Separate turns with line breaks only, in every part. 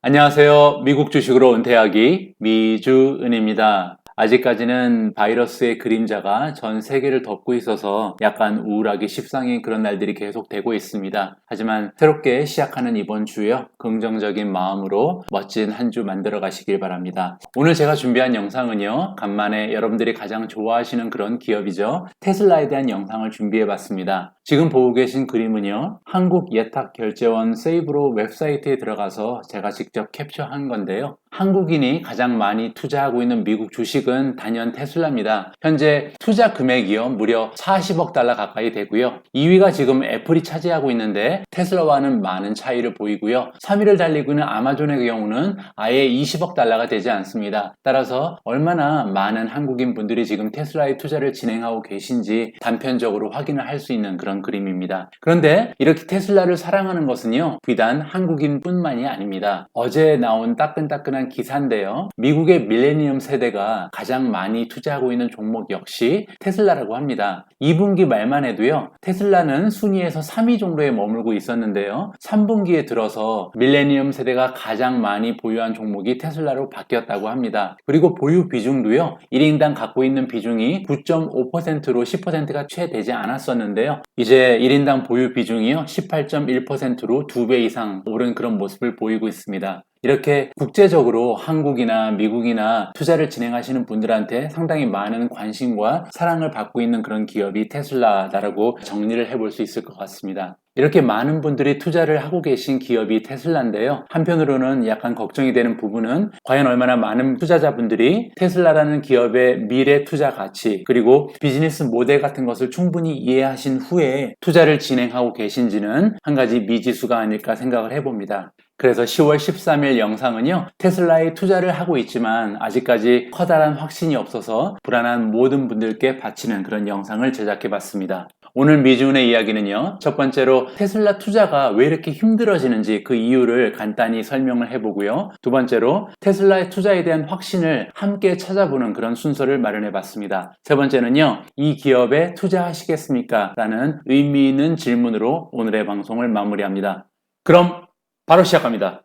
안녕하세요. 미국 주식으로 은퇴하기 미주은입니다. 아직까지는 바이러스의 그림자가 전 세계를 덮고 있어서 약간 우울하기 십상인 그런 날들이 계속되고 있습니다. 하지만 새롭게 시작하는 이번 주요, 긍정적인 마음으로 멋진 한 주 만들어 가시길 바랍니다. 오늘 제가 준비한 영상은요, 간만에 여러분들이 가장 좋아하시는 그런 기업이죠. 테슬라에 대한 영상을 준비해 봤습니다. 지금 보고 계신 그림은요, 한국예탁결제원 세이브로 웹사이트에 들어가서 제가 직접 캡처한 건데요. 한국인이 가장 많이 투자하고 있는 미국 주식은 단연 테슬라입니다. 현재 투자 금액이요, 무려 40억 달러 가까이 되고요. 2위가 지금 애플이 차지하고 있는데 테슬라와는 많은 차이를 보이고요. 3위를 달리고 있는 아마존의 경우는 아예 20억 달러가 되지 않습니다. 따라서 얼마나 많은 한국인 분들이 지금 테슬라의 투자를 진행하고 계신지 단편적으로 확인을 할 수 있는 그런 그림입니다. 그런데 이렇게 테슬라를 사랑하는 것은요, 비단 한국인뿐만이 아닙니다. 어제 나온 따끈따끈한 기사인데요, 미국의 밀레니엄 세대가 가장 많이 투자하고 있는 종목 역시 테슬라라고 합니다. 2분기 말만 해도요, 테슬라는 순위에서 3위 정도에 머물고 있었는데요, 3분기에 들어서 밀레니엄 세대가 가장 많이 보유한 종목이 테슬라로 바뀌었다고 합니다. 그리고 보유 비중도요, 1인당 갖고 있는 비중이 9.5%로 10%가 채 되지 않았었는데요, 이제 1인당 보유 비중이요, 18.1%로 2배 이상 오른 그런 모습을 보이고 있습니다. 이렇게 국제적으로 한국이나 미국이나 투자를 진행하시는 분들한테 상당히 많은 관심과 사랑을 받고 있는 그런 기업이 테슬라다라고 정리를 해볼 수 있을 것 같습니다. 이렇게 많은 분들이 투자를 하고 계신 기업이 테슬라인데요. 한편으로는 약간 걱정이 되는 부분은 과연 얼마나 많은 투자자분들이 테슬라라는 기업의 미래 투자 가치 그리고 비즈니스 모델 같은 것을 충분히 이해하신 후에 투자를 진행하고 계신지는 한 가지 미지수가 아닐까 생각을 해봅니다. 그래서 10월 13일 영상은요, 테슬라에 투자를 하고 있지만 아직까지 커다란 확신이 없어서 불안한 모든 분들께 바치는 그런 영상을 제작해 봤습니다. 오늘 미주은의 이야기는요, 첫 번째로 테슬라 투자가 왜 이렇게 힘들어지는지 그 이유를 간단히 설명을 해보고요, 두 번째로 테슬라의 투자에 대한 확신을 함께 찾아보는 그런 순서를 마련해 봤습니다. 세 번째는요, 이 기업에 투자하시겠습니까? 라는 의미 있는 질문으로 오늘의 방송을 마무리합니다. 그럼 바로 시작합니다.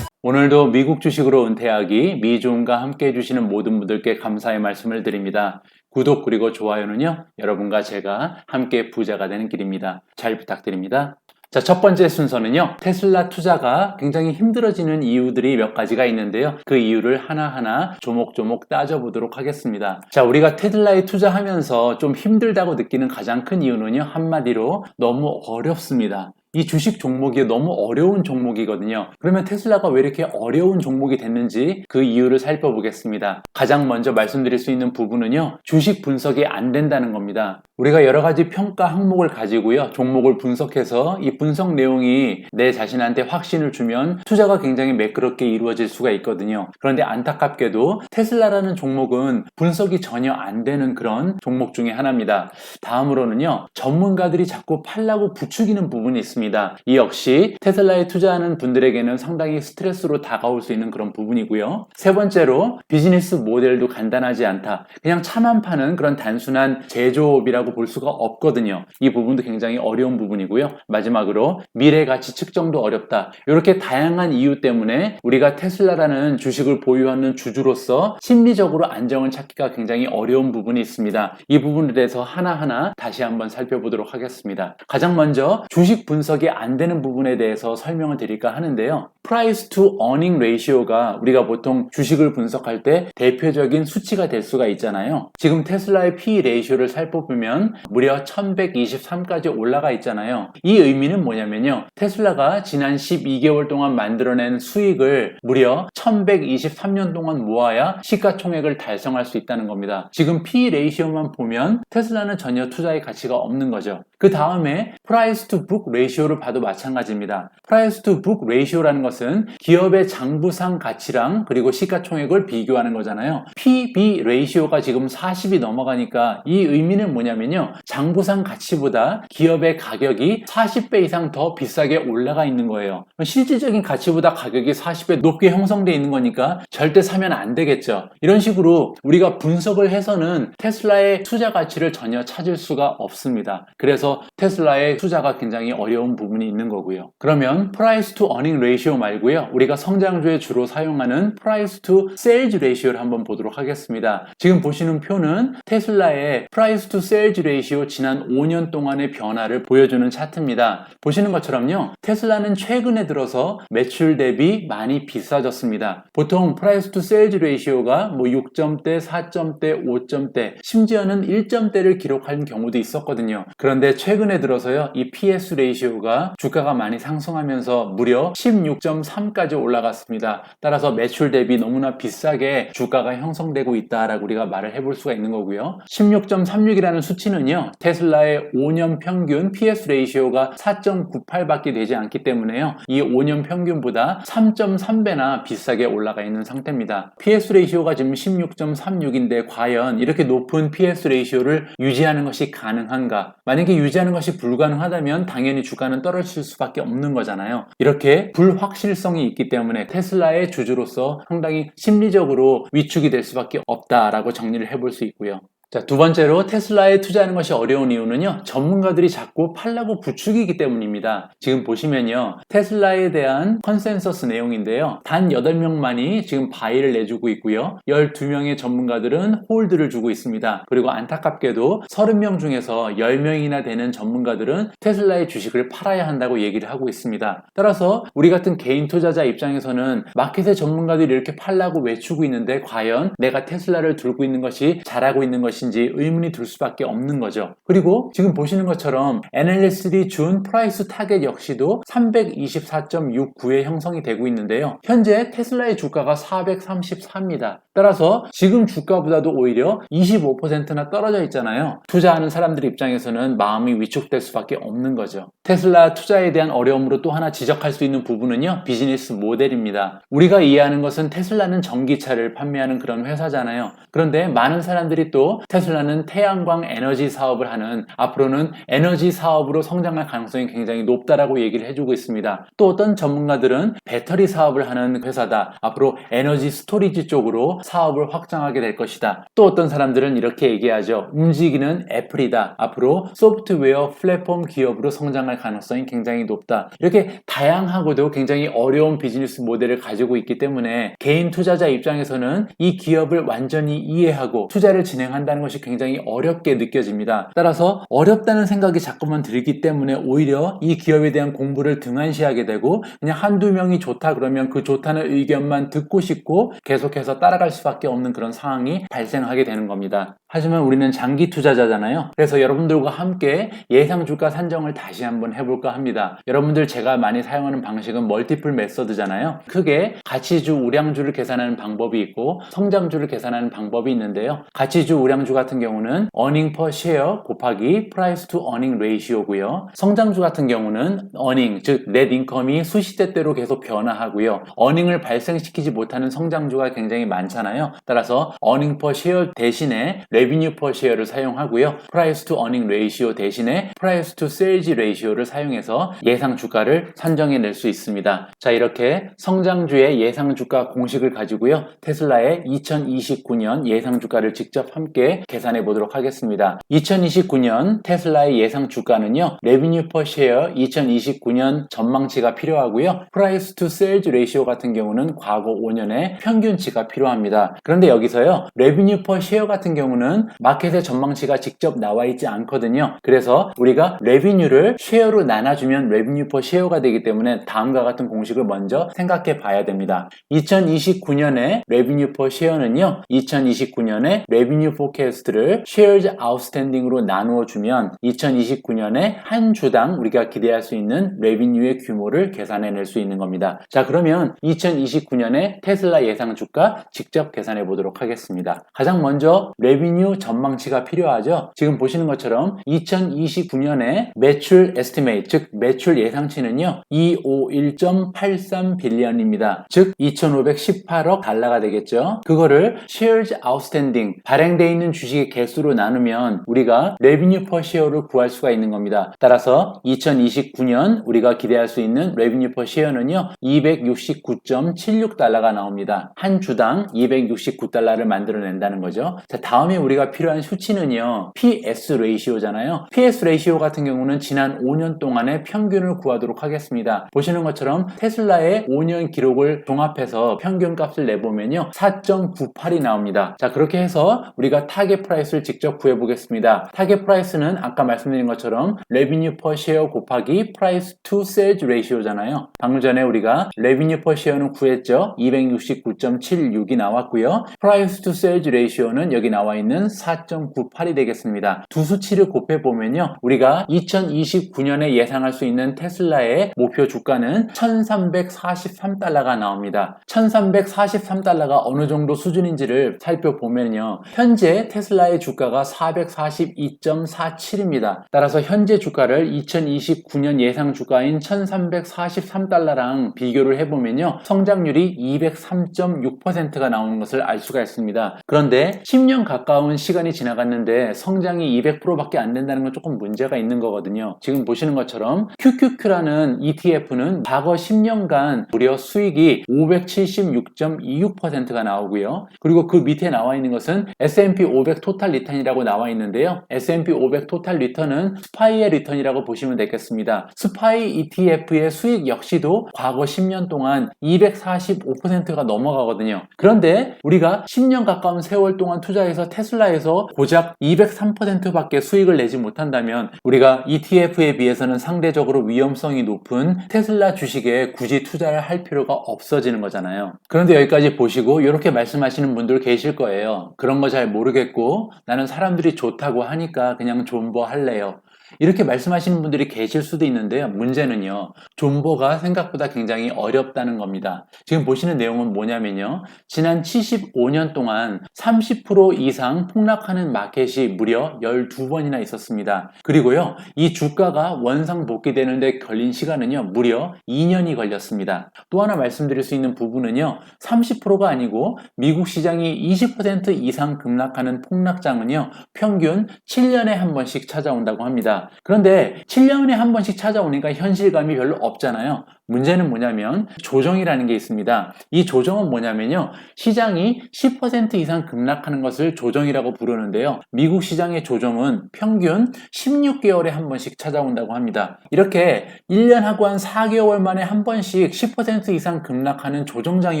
오늘도 미국 주식으로 은퇴하기 미주은과 함께 해주시는 모든 분들께 감사의 말씀을 드립니다. 구독 그리고 좋아요는요, 여러분과 제가 함께 부자가 되는 길입니다. 잘 부탁드립니다. 자, 첫 번째 순서는요, 테슬라 투자가 굉장히 힘들어지는 이유들이 몇 가지가 있는데요, 그 이유를 하나하나 조목조목 따져보도록 하겠습니다. 자, 우리가 테슬라에 투자하면서 좀 힘들다고 느끼는 가장 큰 이유는요, 한마디로 너무 어렵습니다. 이 주식 종목이 너무 어려운 종목이거든요. 그러면 테슬라가 왜 이렇게 어려운 종목이 됐는지 그 이유를 살펴보겠습니다. 가장 먼저 말씀드릴 수 있는 부분은요, 주식 분석이 안 된다는 겁니다. 우리가 여러 가지 평가 항목을 가지고요, 종목을 분석해서 이 분석 내용이 내 자신한테 확신을 주면 투자가 굉장히 매끄럽게 이루어질 수가 있거든요. 그런데 안타깝게도 테슬라라는 종목은 분석이 전혀 안 되는 그런 종목 중에 하나입니다. 다음으로는요, 전문가들이 자꾸 팔라고 부추기는 부분이 있습니다. 이 역시 테슬라에 투자하는 분들에게는 상당히 스트레스로 다가올 수 있는 그런 부분이고요. 세 번째로 비즈니스 모델도 간단하지 않다. 그냥 차만 파는 그런 단순한 제조업이라고 볼 수가 없거든요. 이 부분도 굉장히 어려운 부분이고요. 마지막으로 미래 가치 측정도 어렵다. 이렇게 다양한 이유 때문에 우리가 테슬라라는 주식을 보유하는 주주로서 심리적으로 안정을 찾기가 굉장히 어려운 부분이 있습니다. 이 부분에 대해서 하나하나 다시 한번 살펴보도록 하겠습니다. 가장 먼저 주식 분석이 안 되는 부분에 대해서 설명을 드릴까 하는데요, Price to Earning Ratio가 우리가 보통 주식을 분석할 때 대표적인 수치가 될 수가 있잖아요. 지금 테슬라의 P 레이쇼를 살펴보면 무려 1123까지 올라가 있잖아요. 이 의미는 뭐냐면요, 테슬라가 지난 12개월 동안 만들어낸 수익을 무려 1123년 동안 모아야 시가총액을 달성할 수 있다는 겁니다. 지금 P 레이쇼만 보면 테슬라는 전혀 투자의 가치가 없는 거죠. 그 다음에 Price to Book Ratio 레이시오를 봐도 마찬가지입니다. Price to Book Ratio라는 것은 기업의 장부상 가치랑 그리고 시가총액을 비교하는 거잖아요. PB 레이시오가 지금 40이 넘어가니까 이 의미는 뭐냐면요. 장부상 가치보다 기업의 가격이 40배 이상 더 비싸게 올라가 있는 거예요. 실질적인 가치보다 가격이 40배 높게 형성되어 있는 거니까 절대 사면 안 되겠죠. 이런 식으로 우리가 분석을 해서는 테슬라의 투자 가치를 전혀 찾을 수가 없습니다. 그래서 테슬라의 투자가 굉장히 어려운 부분이 있는 거고요. 그러면 Price to Earning Ratio 말고요. 우리가 성장주에 주로 사용하는 Price to Sales Ratio를 한번 보도록 하겠습니다. 지금 보시는 표는 테슬라의 Price to Sales Ratio 지난 5년 동안의 변화를 보여주는 차트입니다. 보시는 것처럼요. 테슬라는 최근에 들어서 매출 대비 많이 비싸졌습니다. 보통 Price to Sales Ratio가 뭐 6점대, 4점대, 5점대, 심지어는 1점대를 기록한 경우도 있었거든요. 그런데 최근에 들어서요. 이 PS 레이시오가 주가가 많이 상승하면서 무려 16.3까지 올라갔습니다. 따라서 매출 대비 너무나 비싸게 주가가 형성되고 있다라고 우리가 말을 해볼 수가 있는 거고요. 16.36이라는 수치는요. 테슬라의 5년 평균 PS 레이시오가 4.98밖에 되지 않기 때문에요. 이 5년 평균보다 3.3배나 비싸게 올라가 있는 상태입니다. PS 레이시오가 지금 16.36인데 과연 이렇게 높은 PS 레이시오를 유지하는 것이 가능한가? 만약에 유지하는 것이 불가능하다면 당연히 주가는 떨어질 수밖에 없는 거잖아요. 이렇게 불확실성이 있기 때문에 테슬라의 주주로서 상당히 심리적으로 위축이 될 수밖에 없다라고 정리를 해볼 수 있고요. 자, 두 번째로 테슬라에 투자하는 것이 어려운 이유는요. 전문가들이 자꾸 팔라고 부추기기 때문입니다. 지금 보시면요. 테슬라에 대한 컨센서스 내용인데요. 단 8명만이 지금 바이를 내주고 있고요. 12명의 전문가들은 홀드를 주고 있습니다. 그리고 안타깝게도 30명 중에서 10명이나 되는 전문가들은 테슬라의 주식을 팔아야 한다고 얘기를 하고 있습니다. 따라서 우리 같은 개인 투자자 입장에서는 마켓의 전문가들이 이렇게 팔라고 외치고 있는데 과연 내가 테슬라를 들고 있는 것이 잘하고 있는 것이 인지 의문이 들 수밖에 없는 거죠. 그리고 지금 보시는 것처럼 애널리스트들이 준 프라이스 타겟 역시도 324.69에 형성이 되고 있는데요. 현재 테슬라의 주가가 434입니다. 따라서 지금 주가보다도 오히려 25%나 떨어져 있잖아요. 투자하는 사람들 입장에서는 마음이 위축될 수밖에 없는 거죠. 테슬라 투자에 대한 어려움으로 또 하나 지적할 수 있는 부분은요. 비즈니스 모델입니다. 우리가 이해하는 것은 테슬라는 전기차를 판매하는 그런 회사잖아요. 그런데 많은 사람들이 또 테슬라는 태양광 에너지 사업을 하는 앞으로는 에너지 사업으로 성장할 가능성이 굉장히 높다라고 얘기를 해주고 있습니다. 또 어떤 전문가들은 배터리 사업을 하는 회사다. 앞으로 에너지 스토리지 쪽으로 사업을 확장하게 될 것이다. 또 어떤 사람들은 이렇게 얘기하죠. 움직이는 애플이다. 앞으로 소프트웨어 플랫폼 기업으로 성장할 가능성이 굉장히 높다. 이렇게 다양하고도 굉장히 어려운 비즈니스 모델을 가지고 있기 때문에 개인 투자자 입장에서는 이 기업을 완전히 이해하고 투자를 진행한다는 것이 굉장히 어렵게 느껴집니다. 따라서 어렵다는 생각이 자꾸만 들기 때문에 오히려 이 기업에 대한 공부를 등한시하게 되고 그냥 한두 명이 좋다 그러면 그 좋다는 의견만 듣고 싶고 계속해서 따라갈 수밖에 없는 그런 상황이 발생하게 되는 겁니다. 하지만 우리는 장기 투자자잖아요. 그래서 여러분들과 함께 예상 주가 산정을 다시 한번 해볼까 합니다. 여러분들 제가 많이 사용하는 방식은 멀티플 메서드잖아요. 크게 가치주, 우량주를 계산하는 방법이 있고 성장주를 계산하는 방법이 있는데요. 가치주, 우량주 같은 경우는 earning per share 곱하기 price to earning ratio고요. 성장주 같은 경우는 earning, 즉 net income이 수시대대로 계속 변화하고요. earning을 발생시키지 못하는 성장주가 굉장히 많잖아요. 따라서 earning per share 대신에 revenue per share를 사용하고요. price to earning ratio 대신에 price to sales ratio를 사용해서 예상 주가를 산정해낼 수 있습니다. 자, 이렇게 성장주의 예상 주가 공식을 가지고요. 테슬라의 2029년 예상 주가를 직접 함께 계산해 보도록 하겠습니다. 2029년 테슬라의 예상 주가는요. revenue per share 2029년 전망치가 필요하고요. price to sales ratio 같은 경우는 과거 5년의 평균치가 필요합니다. 그런데 여기서요. revenue per share 같은 경우는 마켓의 전망치가 직접 나와 있지 않거든요. 그래서 우리가 revenue를 쉐어로 나눠주면 revenue per share가 되기 때문에 다음과 같은 공식을 먼저 생각해 봐야 됩니다. 2029년의 revenue per share는요. 2029년에 revenue forecast를 shares outstanding으로 나누어 주면 2029년에 한 주당 우리가 기대할 수 있는 revenue의 규모를 계산해낼 수 있는 겁니다. 자, 그러면 2029년에 테슬라 예상 주가 직접 계산해 보도록 하겠습니다. 가장 먼저 revenue 레비뉴 전망치가 필요하죠. 지금 보시는 것처럼 2029년에 매출 에스티메이트, 즉 매출 예상치는요 251.83 빌리언입니다. 즉 2518억 달러가 되겠죠. 그거를 shares outstanding, 발행되어 있는 주식의 개수로 나누면 우리가 revenue per share를 구할 수가 있는 겁니다. 따라서 2029년 우리가 기대할 수 있는 revenue per share는요 269.76달러가 나옵니다. 한 주당 269달러를 만들어낸다는 거죠. 자, 다음에 우리가 필요한 수치는요 PS 레이시오잖아요. PS 레이시오 같은 경우는 지난 5년 동안의 평균을 구하도록 하겠습니다. 보시는 것처럼 테슬라의 5년 기록을 종합해서 평균 값을 내보면요 4.98이 나옵니다. 자, 그렇게 해서 우리가 타겟 프라이스를 직접 구해보겠습니다. 타겟 프라이스는 아까 말씀드린 것처럼 revenue per share 곱하기 price to sales ratio잖아요. 방금 전에 우리가 revenue per share는 구했죠. 269.76이 나왔고요. price to sales ratio는 여기 나와 있는 4.98이 되겠습니다. 두 수치를 곱해보면요 우리가 2029년에 예상할 수 있는 테슬라의 목표 주가는 1343달러가 나옵니다. 1343달러가 어느 정도 수준인지를 살펴보면요 현재 테슬라의 주가가 442.47입니다. 따라서 현재 주가를 2029년 예상 주가인 1343달러랑 비교를 해보면요 성장률이 203.6%가 나오는 것을 알 수가 있습니다. 그런데 10년 가까운 시간이 지나갔는데 성장이 200%밖에 안 된다는 건 조금 문제가 있는 거거든요. 지금 보시는 것처럼 QQQ라는 ETF는 과거 10년간 무려 수익이 576.26%가 나오고요. 그리고 그 밑에 나와 있는 것은 S&P 500 토탈 리턴이라고 나와 있는데요. S&P 500 토탈 리턴은 스파이의 리턴이라고 보시면 되겠습니다. 스파이 ETF의 수익 역시도 과거 10년 동안 245%가 넘어가거든요. 그런데 우리가 10년 가까운 세월 동안 투자해서 테슬라에서 고작 203%밖에 수익을 내지 못한다면 우리가 ETF에 비해서는 상대적으로 위험성이 높은 테슬라 주식에 굳이 투자를 할 필요가 없어지는 거잖아요. 그런데 여기까지 보시고 이렇게 말씀하시는 분들 계실 거예요. 그런 거 잘 모르겠고 나는 사람들이 좋다고 하니까 그냥 존버 할래요. 이렇게 말씀하시는 분들이 계실 수도 있는데요. 문제는요. 존버가 생각보다 굉장히 어렵다는 겁니다. 지금 보시는 내용은 뭐냐면요. 지난 75년 동안 30% 이상 폭락하는 마켓이 무려 12번이나 있었습니다. 그리고요. 이 주가가 원상복귀되는 데 걸린 시간은요. 무려 2년이 걸렸습니다. 또 하나 말씀드릴 수 있는 부분은요. 30%가 아니고 미국 시장이 20% 이상 급락하는 폭락장은요. 평균 7년에 한 번씩 찾아온다고 합니다. 그런데 7년에 한 번씩 찾아오니까 현실감이 별로 없잖아요. 문제는 뭐냐면 조정이라는 게 있습니다. 이 조정은 뭐냐면요. 시장이 10% 이상 급락하는 것을 조정이라고 부르는데요. 미국 시장의 조정은 평균 16개월에 한 번씩 찾아온다고 합니다. 이렇게 1년하고 한 4개월 만에 한 번씩 10% 이상 급락하는 조정장이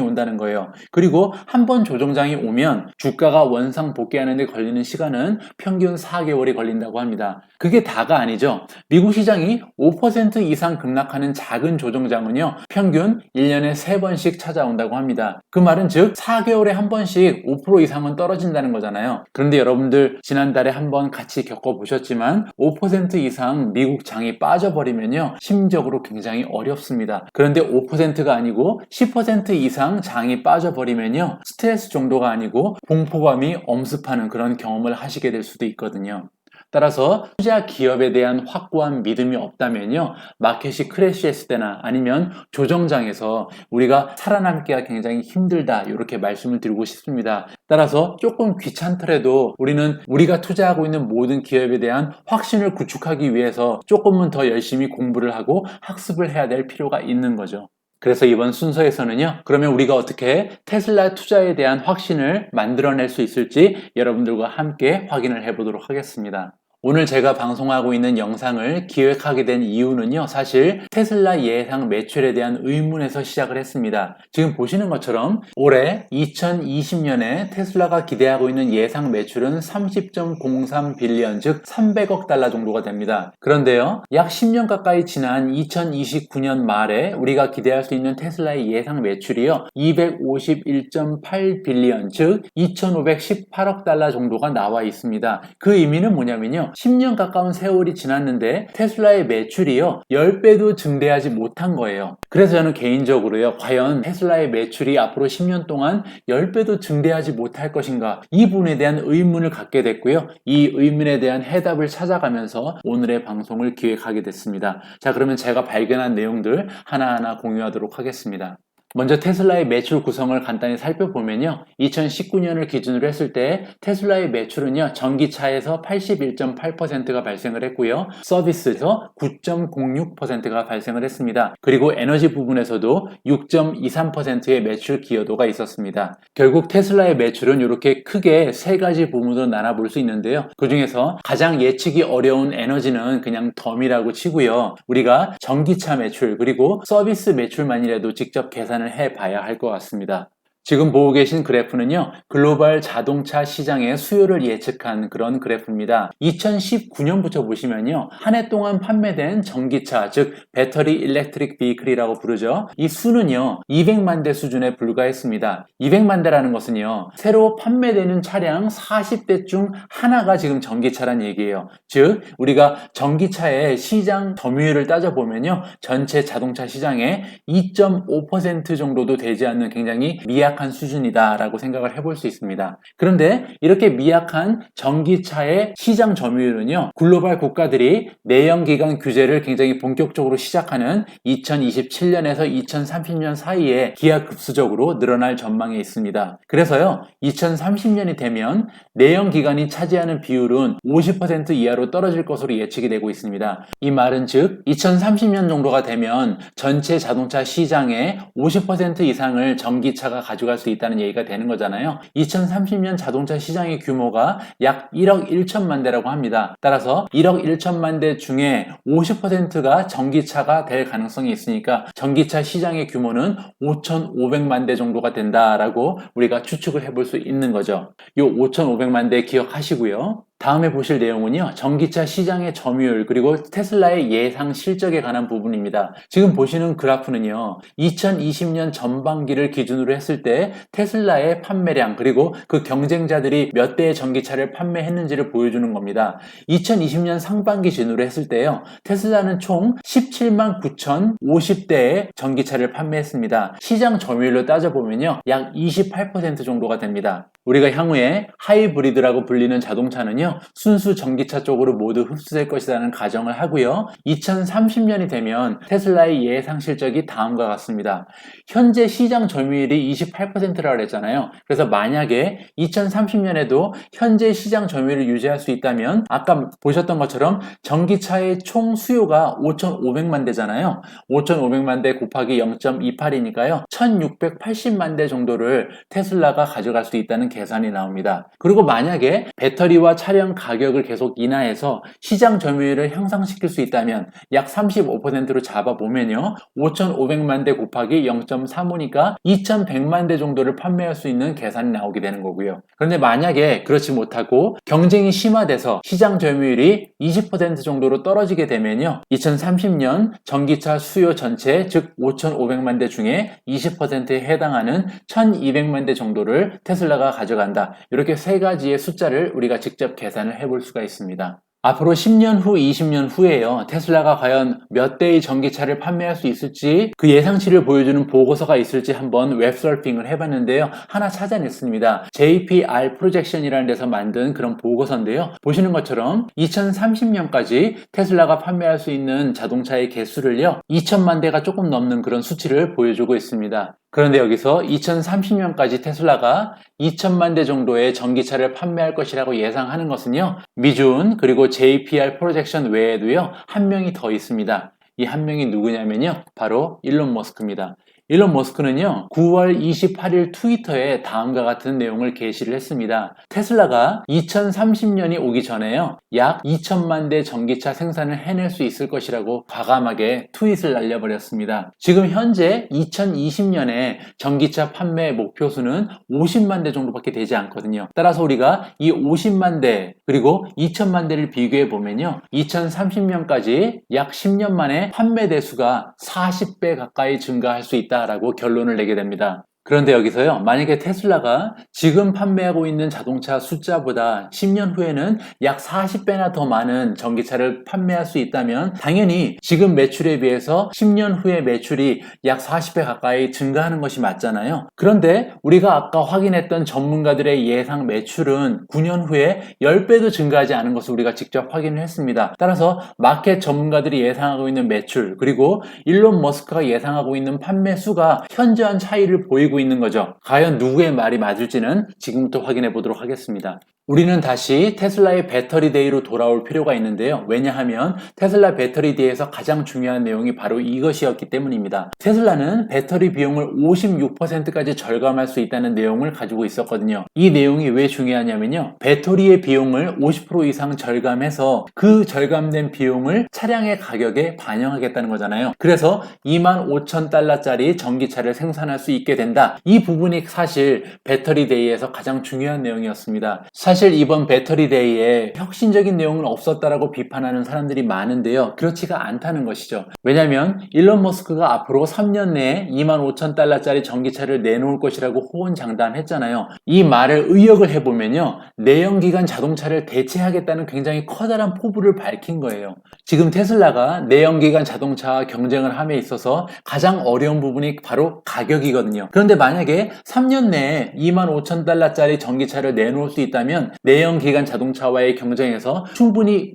온다는 거예요. 그리고 한 번 조정장이 오면 주가가 원상 복귀하는 데 걸리는 시간은 평균 4개월이 걸린다고 합니다. 그게 다가 아니죠. 미국 시장이 5% 이상 급락하는 작은 조정장은요. 평균 1년에 3번씩 찾아온다고 합니다. 그 말은 즉 4개월에 한 번씩 5% 이상은 떨어진다는 거잖아요. 그런데 여러분들 지난달에 한번 같이 겪어보셨지만 5% 이상 미국 장이 빠져버리면요. 심적으로 굉장히 어렵습니다. 그런데 5%가 아니고 10% 이상 장이 빠져버리면요. 스트레스 정도가 아니고 공포감이 엄습하는 그런 경험을 하시게 될 수도 있거든요. 따라서 투자 기업에 대한 확고한 믿음이 없다면요. 마켓이 크래시했을 때나 아니면 조정장에서 우리가 살아남기가 굉장히 힘들다 이렇게 말씀을 드리고 싶습니다. 따라서 조금 귀찮더라도 우리는 우리가 투자하고 있는 모든 기업에 대한 확신을 구축하기 위해서 조금은 더 열심히 공부를 하고 학습을 해야 될 필요가 있는 거죠. 그래서 이번 순서에서는요. 그러면 우리가 어떻게 테슬라 투자에 대한 확신을 만들어낼 수 있을지 여러분들과 함께 확인을 해보도록 하겠습니다. 오늘 제가 방송하고 있는 영상을 기획하게 된 이유는요. 사실 테슬라 예상 매출에 대한 의문에서 시작을 했습니다. 지금 보시는 것처럼 올해 2020년에 테슬라가 기대하고 있는 예상 매출은 30.03 빌리언 즉 300억 달러 정도가 됩니다. 그런데요. 약 10년 가까이 지난 2029년 말에 우리가 기대할 수 있는 테슬라의 예상 매출이요. 251.8 빌리언 즉 2518억 달러 정도가 나와 있습니다. 그 의미는 뭐냐면요. 보면요, 10년 가까운 세월이 지났는데 테슬라의 매출이요 10배도 증대하지 못한 거예요. 그래서 저는 개인적으로요, 과연 테슬라의 매출이 앞으로 10년 동안 10배도 증대하지 못할 것인가, 이 부분에 대한 의문을 갖게 됐고요. 이 의문에 대한 해답을 찾아가면서 오늘의 방송을 기획하게 됐습니다. 자, 그러면 제가 발견한 내용들 하나하나 공유하도록 하겠습니다. 먼저 테슬라의 매출 구성을 간단히 살펴보면요, 2019년을 기준으로 했을 때 테슬라의 매출은요, 전기차에서 81.8%가 발생을 했고요, 서비스에서 9.06%가 발생을 했습니다. 그리고 에너지 부분에서도 6.23%의 매출 기여도가 있었습니다. 결국 테슬라의 매출은 이렇게 크게 세 가지 부문으로 나눠볼 수 있는데요, 그 중에서 가장 예측이 어려운 에너지는 그냥 덤이라고 치고요, 우리가 전기차 매출 그리고 서비스 매출만이라도 직접 계산을 해봐야 할 것 같습니다. 지금 보고 계신 그래프는요, 글로벌 자동차 시장의 수요를 예측한 그런 그래프입니다. 2019년부터 보시면요, 한 해 동안 판매된 전기차, 즉 배터리 일렉트릭 비클이라고 부르죠. 이 수는요 200만 대 수준에 불과했습니다. 200만 대라는 것은요, 새로 판매되는 차량 40대 중 하나가 지금 전기차란 얘기예요. 즉 우리가 전기차의 시장 점유율을 따져보면요, 전체 자동차 시장의 2.5% 정도도 되지 않는 굉장히 미약한 수준이다 라고 생각을 해볼 수 있습니다. 그런데 이렇게 미약한 전기차의 시장 점유율은요, 글로벌 국가들이 내연기관 규제를 굉장히 본격적으로 시작하는 2027년에서 2030년 사이에 기하급수적으로 늘어날 전망이 있습니다. 그래서요, 2030년이 되면 내연기관이 차지하는 비율은 50% 이하로 떨어질 것으로 예측이 되고 있습니다. 이 말은 즉 2030년 정도가 되면 전체 자동차 시장의 50% 이상을 전기차가 가져갈 수 있다는 얘기가 되는 거잖아요. 2030년 자동차 시장의 규모가 약 1억 1천만 대라고 합니다. 따라서 1억 1천만 대 중에 50%가 전기차가 될 가능성이 있으니까 전기차 시장의 규모는 5,500만 대 정도가 된다라고 우리가 추측을 해볼 수 있는 거죠. 이 5,500만 대 기억하시고요. 다음에 보실 내용은요, 전기차 시장의 점유율 그리고 테슬라의 예상 실적에 관한 부분입니다. 지금 보시는 그래프는요, 2020년 전반기를 기준으로 했을 때 테슬라의 판매량 그리고 그 경쟁자들이 몇 대의 전기차를 판매했는지를 보여주는 겁니다. 2020년 상반기 기준으로 했을 때요, 테슬라는 총 17만 9,050대의 전기차를 판매했습니다. 시장 점유율로 따져보면요, 약 28% 정도가 됩니다. 우리가 향후에 하이브리드라고 불리는 자동차는요, 순수 전기차 쪽으로 모두 흡수될 것이라는 가정을 하고요, 2030년이 되면 테슬라의 예상 실적이 다음과 같습니다. 현재 시장 점유율이 28%라고 했잖아요. 그래서 만약에 2030년에도 현재 시장 점유율을 유지할 수 있다면 아까 보셨던 것처럼 전기차의 총 수요가 5,500만 대잖아요. 5,500만 대 곱하기 0.28이니까요 1,680만 대 정도를 테슬라가 가져갈 수 있다는 계산이 나옵니다. 그리고 만약에 배터리와 차량 가격을 계속 인하해서 시장 점유율을 향상시킬 수 있다면 약 35%로 잡아보면요, 5,500만 대 곱하기 0.35니까 2,100만 대 정도를 판매할 수 있는 계산이 나오게 되는 거고요. 그런데 만약에 그렇지 못하고 경쟁이 심화돼서 시장 점유율이 20% 정도로 떨어지게 되면요, 2030년 전기차 수요 전체, 즉 5,500만 대 중에 20%에 해당하는 1,200만 대 정도를 테슬라가 가져간다. 이렇게 세 가지의 숫자를 우리가 직접 계산을 해볼 수가 있습니다. 앞으로 10년 후, 20년 후에요, 테슬라가 과연 몇 대의 전기차를 판매할 수 있을지 그 예상치를 보여주는 보고서가 있을지 한번 웹서핑을 해봤는데요, 하나 찾아냈습니다. JPR 프로젝션이라는 데서 만든 그런 보고서인데요, 보시는 것처럼 2030년까지 테슬라가 판매할 수 있는 자동차의 개수를요 2천만 대가 조금 넘는 그런 수치를 보여주고 있습니다. 그런데 여기서 2030년까지 테슬라가 2천만 대 정도의 전기차를 판매할 것이라고 예상하는 것은요, 미준 그리고 JPR 프로젝션 외에도요 한 명이 더 있습니다. 이 한 명이 누구냐면요, 바로 일론 머스크입니다. 일론 머스크는요 9월 28일 트위터에 다음과 같은 내용을 게시를 했습니다. 테슬라가 2030년이 오기 전에요 약 2천만 대 전기차 생산을 해낼 수 있을 것이라고 과감하게 트윗을 날려버렸습니다. 지금 현재 2020년에 전기차 판매 목표수는 50만 대 정도밖에 되지 않거든요. 따라서 우리가 이 50만 대 그리고 2천만 대를 비교해 보면요, 2030년까지 약 10년 만에 판매 대수가 40배 가까이 증가할 수 있다라고 결론을 내게 됩니다. 그런데 여기서요, 만약에 테슬라가 지금 판매하고 있는 자동차 숫자보다 10년 후에는 약 40배나 더 많은 전기차를 판매할 수 있다면 당연히 지금 매출에 비해서 10년 후에 매출이 약 40배 가까이 증가하는 것이 맞잖아요. 그런데 우리가 아까 확인했던 전문가들의 예상 매출은 9년 후에 10배도 증가하지 않은 것을 우리가 직접 확인을 했습니다. 따라서 마켓 전문가들이 예상하고 있는 매출, 그리고 일론 머스크가 예상하고 있는 판매 수가 현저한 차이를 보이고 있는 거죠. 과연 누구의 말이 맞을지는 지금부터 확인해 보도록 하겠습니다. 우리는 다시 테슬라의 배터리 데이로 돌아올 필요가 있는데요. 왜냐하면 테슬라 배터리 데이에서 가장 중요한 내용이 바로 이것이었기 때문입니다. 테슬라는 배터리 비용을 56%까지 절감할 수 있다는 내용을 가지고 있었거든요. 이 내용이 왜 중요하냐면요, 배터리의 비용을 50% 이상 절감해서 그 절감된 비용을 차량의 가격에 반영하겠다는 거잖아요. 그래서 25,000달러짜리 전기차를 생산할 수 있게 된다. 이 부분이 사실 배터리 데이에서 가장 중요한 내용이었습니다. 사실 이번 배터리 데이에 혁신적인 내용은 없었다라고 비판하는 사람들이 많은데요, 그렇지가 않다는 것이죠. 왜냐하면 일론 머스크가 앞으로 3년 내에 25,000달러짜리 전기차를 내놓을 것이라고 호언장담했잖아요. 이 말을 의역을 해보면요, 내연기관 자동차를 대체하겠다는 굉장히 커다란 포부를 밝힌 거예요. 지금 테슬라가 내연기관 자동차와 경쟁을 함에 있어서 가장 어려운 부분이 바로 가격이거든요. 그런데 만약에 3년 내에 25,000달러짜리 전기차를 내놓을 수 있다면 내연기관 자동차와의 경쟁에서 충분히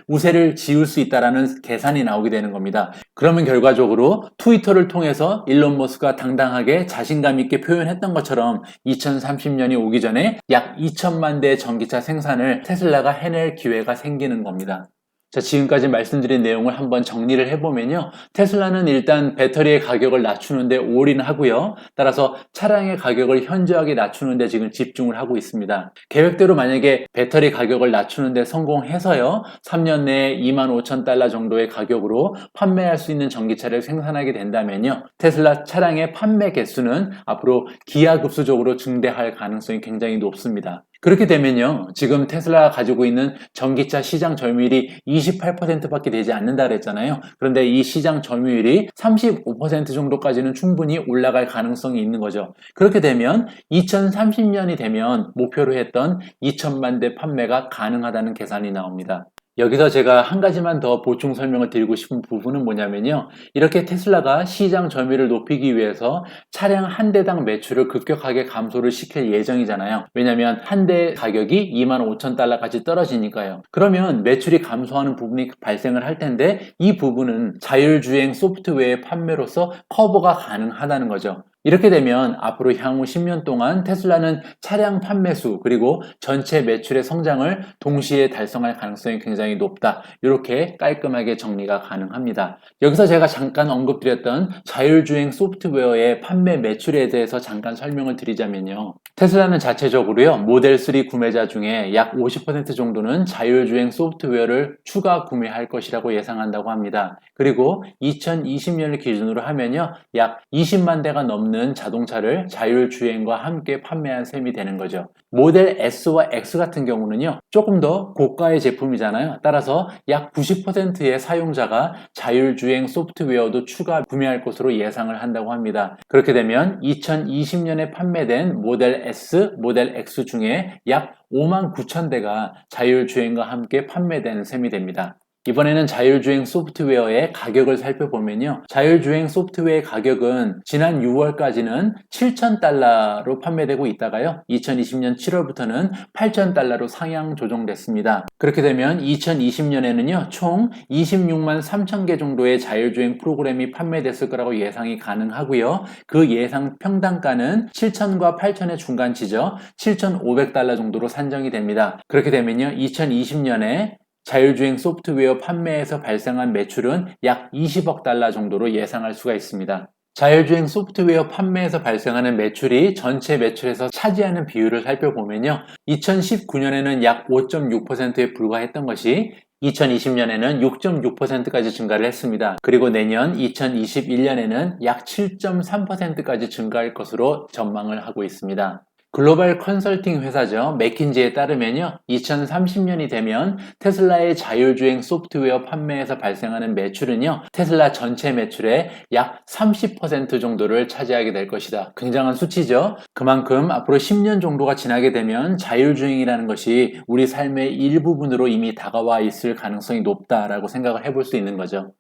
우세를 지을 수 있다는 계산이 나오게 되는 겁니다. 그러면 결과적으로 트위터를 통해서 일론 머스크가 당당하게 자신감 있게 표현했던 것처럼 2030년이 오기 전에 약 2천만 대의 전기차 생산을 테슬라가 해낼 기회가 생기는 겁니다. 자, 지금까지 말씀드린 내용을 한번 정리를 해보면요, 테슬라는 일단 배터리의 가격을 낮추는데 올인하고요, 따라서 차량의 가격을 현저하게 낮추는데 지금 집중을 하고 있습니다. 계획대로 만약에 배터리 가격을 낮추는데 성공해서요, 3년 내에 25,000달러 정도의 가격으로 판매할 수 있는 전기차를 생산하게 된다면요, 테슬라 차량의 판매 개수는 앞으로 기하급수적으로 증대할 가능성이 굉장히 높습니다. 그렇게 되면요, 지금 테슬라가 가지고 있는 전기차 시장 점유율이 28%밖에 되지 않는다 그랬잖아요. 그런데 이 시장 점유율이 35% 정도까지는 충분히 올라갈 가능성이 있는 거죠. 그렇게 되면 2030년이 되면 목표로 했던 2천만 대 판매가 가능하다는 계산이 나옵니다. 여기서 제가 한 가지만 더 보충 설명을 드리고 싶은 부분은 뭐냐면요, 이렇게 테슬라가 시장 점유율을 높이기 위해서 차량 한 대당 매출을 급격하게 감소를 시킬 예정이잖아요. 왜냐하면 한 대 가격이 25,000달러까지 떨어지니까요. 그러면 매출이 감소하는 부분이 발생을 할 텐데, 이 부분은 자율주행 소프트웨어의 판매로서 커버가 가능하다는 거죠. 이렇게 되면 앞으로 향후 10년 동안 테슬라는 차량 판매 수, 그리고 전체 매출의 성장을 동시에 달성할 가능성이 굉장히 높다. 이렇게 깔끔하게 정리가 가능합니다. 여기서 제가 잠깐 언급드렸던 자율주행 소프트웨어의 판매 매출에 대해서 잠깐 설명을 드리자면요, 테슬라는 자체적으로요, 모델 3 구매자 중에 약 50% 정도는 자율주행 소프트웨어를 추가 구매할 것이라고 예상한다고 합니다. 그리고 2020년을 기준으로 하면요, 약 20만 대가 넘는 자동차를 자율주행과 함께 판매한 셈이 되는 거죠. 모델 S와 X 같은 경우는요, 조금 더 고가의 제품이잖아요. 따라서 약 90%의 사용자가 자율주행 소프트웨어도 추가 구매할 것으로 예상을 한다고 합니다. 그렇게 되면 2020년에 판매된 모델 S, 모델 X 중에 약 5만 9천 대가 자율주행과 함께 판매되는 셈이 됩니다. 이번에는 자율주행 소프트웨어의 가격을 살펴보면요, 자율주행 소프트웨어의 가격은 지난 6월까지는 7,000달러로 판매되고 있다가요, 2020년 7월부터는 8,000달러로 상향 조정됐습니다. 그렇게 되면 2020년에는요, 총 26만 3천 개 정도의 자율주행 프로그램이 판매됐을 거라고 예상이 가능하고요, 그 예상 평단가는 7,000과 8,000의 중간치죠, 7,500달러 정도로 산정이 됩니다. 그렇게 되면요, 2020년에 자율주행 소프트웨어 판매에서 발생한 매출은 약 20억 달러 정도로 예상할 수가 있습니다. 자율주행 소프트웨어 판매에서 발생하는 매출이 전체 매출에서 차지하는 비율을 살펴보면요, 2019년에는 약 5.6%에 불과했던 것이 2020년에는 6.6%까지 증가를 했습니다. 그리고 내년 2021년에는 약 7.3%까지 증가할 것으로 전망을 하고 있습니다. 글로벌 컨설팅 회사죠. 맥킨지에 따르면요. 2030년이 되면 테슬라의 자율주행 소프트웨어 판매에서 발생하는 매출은요. 테슬라 전체 매출의 약 30% 정도를 차지하게 될 것이다. 굉장한 수치죠. 그만큼 앞으로 10년 정도가 지나게 되면 자율주행이라는 것이 우리 삶의 일부분으로 이미 다가와 있을 가능성이 높다라고 생각을 해볼 수 있는 거죠.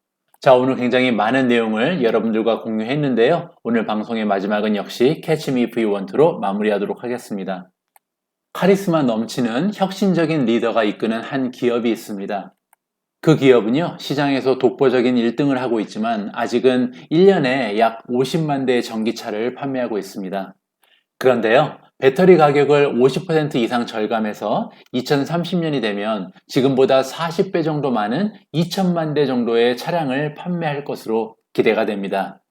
자, 오늘 굉장히 많은 내용을 여러분들과 공유했는데요. 오늘 방송의 마지막은 역시 Catch Me If You Want로 마무리하도록 하겠습니다. 카리스마 넘치는 혁신적인 리더가 이끄는 한 기업이 있습니다. 그 기업은요, 시장에서 독보적인 1등을 하고 있지만 아직은 1년에 약 50만 대의 전기차를 판매하고 있습니다. 그런데요, 배터리 가격을 50% 이상 절감해서 2030년이 되면 지금보다 40배 정도 많은 2천만 대 정도의 차량을 판매할 것으로 기대가 됩니다.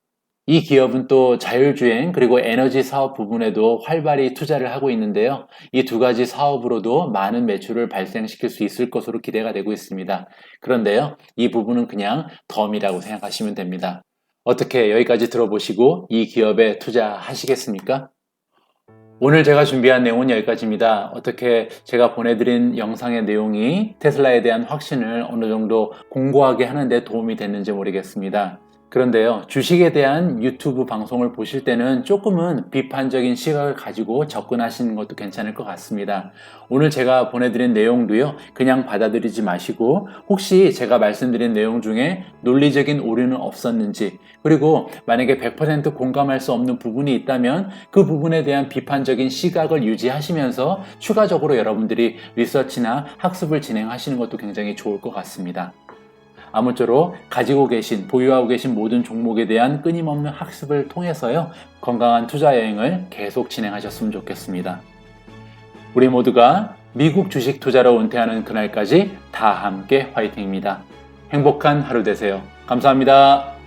이 기업은 또 자율주행 그리고 에너지 사업 부분에도 활발히 투자를 하고 있는데요. 이 두 가지 사업으로도 많은 매출을 발생시킬 수 있을 것으로 기대가 되고 있습니다. 그런데요, 이 부분은 그냥 덤이라고 생각하시면 됩니다. 어떻게 여기까지 들어보시고 이 기업에 투자하시겠습니까? 오늘 제가 준비한 내용은 여기까지입니다. 어떻게 제가 보내드린 영상의 내용이 테슬라에 대한 확신을 어느 정도 공고하게 하는 데 도움이 됐는지 모르겠습니다. 그런데요, 주식에 대한 유튜브 방송을 보실 때는 조금은 비판적인 시각을 가지고 접근하시는 것도 괜찮을 것 같습니다. 오늘 제가 보내드린 내용도요, 그냥 받아들이지 마시고 혹시 제가 말씀드린 내용 중에 논리적인 오류는 없었는지, 그리고 만약에 100% 공감할 수 없는 부분이 있다면 그 부분에 대한 비판적인 시각을 유지하시면서 추가적으로 여러분들이 리서치나 학습을 진행하시는 것도 굉장히 좋을 것 같습니다. 아무쪼록 가지고 계신, 보유하고 계신 모든 종목에 대한 끊임없는 학습을 통해서요, 건강한 투자 여행을 계속 진행하셨으면 좋겠습니다. 우리 모두가 미국 주식 투자로 은퇴하는 그날까지 다 함께 화이팅입니다. 행복한 하루 되세요. 감사합니다.